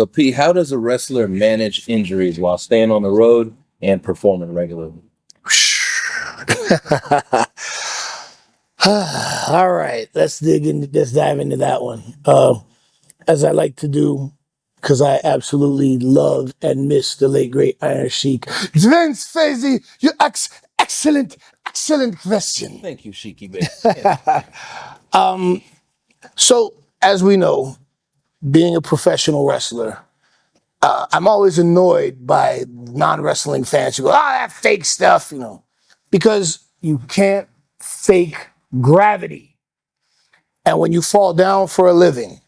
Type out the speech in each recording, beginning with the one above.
So, P, how does a wrestler manage injuries while staying on the road and performing regularly? All right, let's dive into that one. As I like to do, because I absolutely love and miss the late great Iron Sheik. Dwayne Swayze, you excellent question. Thank you, Sheiky Bear. So, as we know, being a professional wrestler, I'm always annoyed by non-wrestling fans who go, that fake stuff, because you can't fake gravity. And when you fall down for a living,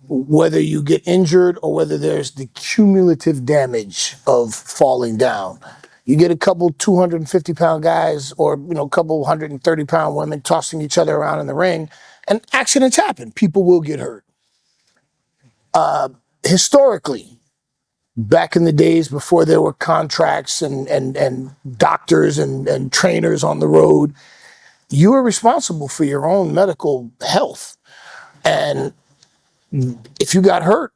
whether you get injured or whether there's the cumulative damage of falling down, you get a couple 250-pound guys or a couple 130-pound women tossing each other around in the ring, and accidents happen. People will get hurt. Historically, back in the days before there were contracts and doctors and trainers on the road, you were responsible for your own medical health. And if you got hurt,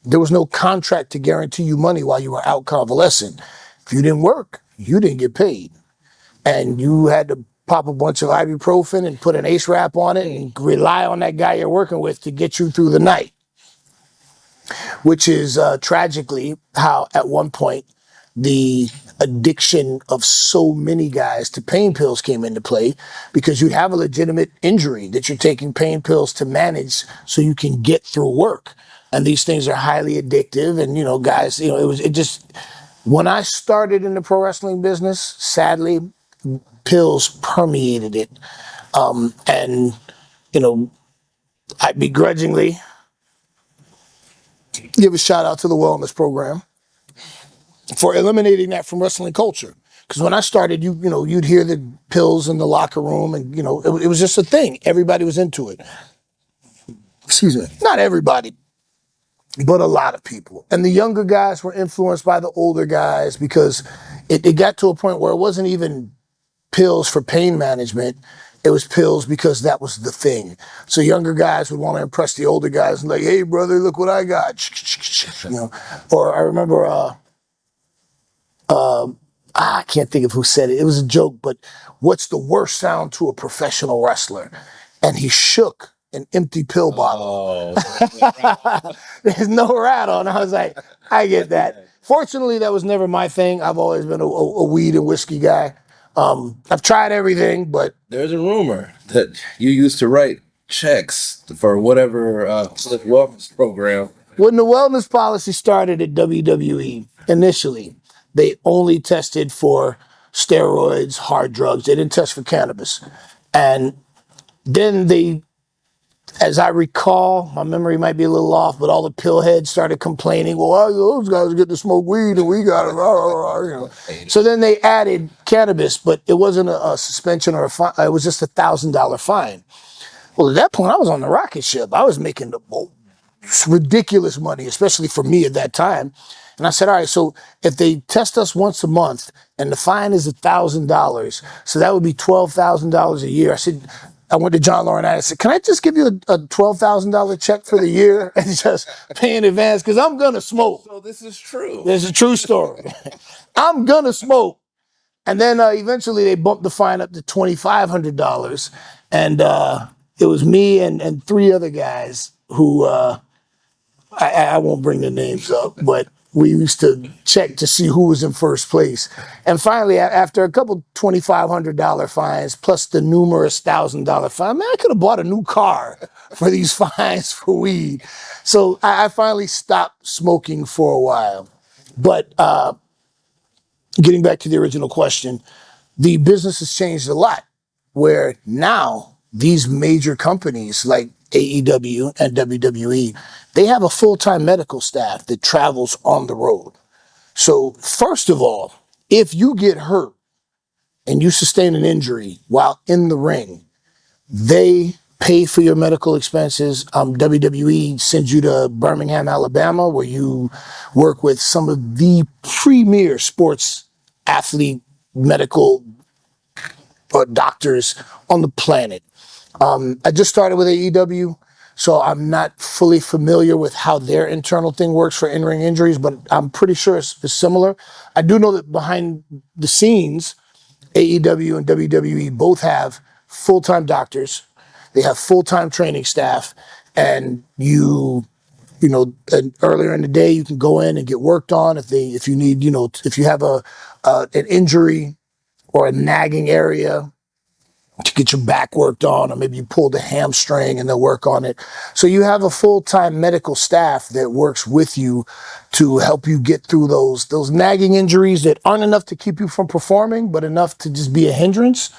there was no contract to guarantee you money while you were out convalescent. If you didn't work, you didn't get paid. And you had to pop a bunch of ibuprofen and put an ACE wrap on it and rely on that guy you're working with to get you through the night. Which is tragically how at one point the addiction of so many guys to pain pills came into play, because you'd have a legitimate injury that you're taking pain pills to manage so you can get through work. And these things are highly addictive. And, guys, when I started in the pro wrestling business, sadly, pills permeated it. I begrudgingly give a shout out to the wellness program for eliminating that from wrestling culture. Because when I started, you'd hear the pills in the locker room, and it was just a thing. Everybody was into it. Excuse me. Not everybody, but a lot of people. And the younger guys were influenced by the older guys, because it got to a point where it wasn't even pills for pain management. It was pills because that was the thing. So younger guys would want to impress the older guys and like, hey, brother, look what I got. Or I remember, I can't think of who said it. It was a joke, but what's the worst sound to a professional wrestler? And he shook an empty pill bottle. Oh. There's no rattle. And I was like, I get that. Fortunately, that was never my thing. I've always been a weed and whiskey guy. I've tried everything, but there's a rumor that you used to write checks for whatever wellness program. When the wellness policy started at WWE, initially, they only tested for steroids, hard drugs. They didn't test for cannabis. And then they, as I recall, my memory might be a little off, but all the pill heads started complaining, well, those guys get to smoke weed and we got it. So then they added cannabis, but it wasn't a suspension or a fine. It was just $1,000 fine. Well, at that point, I was on the rocket ship. I was making ridiculous money, especially for me at that time. And I said, all right, so if they test us once a month and the fine is $1,000, so that would be $12,000 a year. I went to John Laurinaitis and I said, can I just give you a $12,000 check for the year and just pay in advance? Because I'm going to smoke. So this is true. This is a true story. I'm going to smoke. And then eventually they bumped the fine up to $2,500. And it was me and three other guys who, I won't bring their names up, but we used to check to see who was in first place. And finally, after a couple $2,500 fines, plus the numerous $1,000 fine, man, I could have bought a new car for these fines for weed. So I finally stopped smoking for a while. But getting back to the original question, the business has changed a lot, where now these major companies like AEW and WWE, they have a full-time medical staff that travels on the road. So first of all, if you get hurt and you sustain an injury while in the ring, they pay for your medical expenses. WWE sends you to Birmingham, Alabama, where you work with some of the premier sports athlete medical doctors on the planet. I just started with AEW. So I'm not fully familiar with how their internal thing works for in-ring injuries, but I'm pretty sure it's similar. I do know that behind the scenes, AEW and WWE both have full-time doctors. They have full-time training staff, and and earlier in the day you can go in and get worked on if you need, if you have an injury or a nagging area to get your back worked on, or maybe you pulled a hamstring and they'll work on it. So you have a full-time medical staff that works with you to help you get through those nagging injuries that aren't enough to keep you from performing, but enough to just be a hindrance.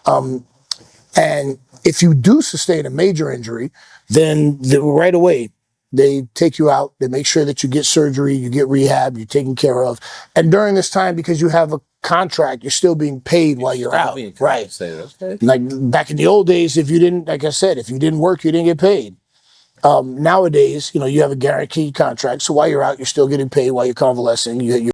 And if you do sustain a major injury, then right away, they take you out, they make sure that you get surgery, you get rehab, you're taken care of. And during this time, because you have a contract, you're still being paid while you're out. Right. Okay. Like back in the old days, if you didn't, like I said, if you didn't work, you didn't get paid. Nowadays, you have a guaranteed contract. So while you're out, you're still getting paid while you're convalescing.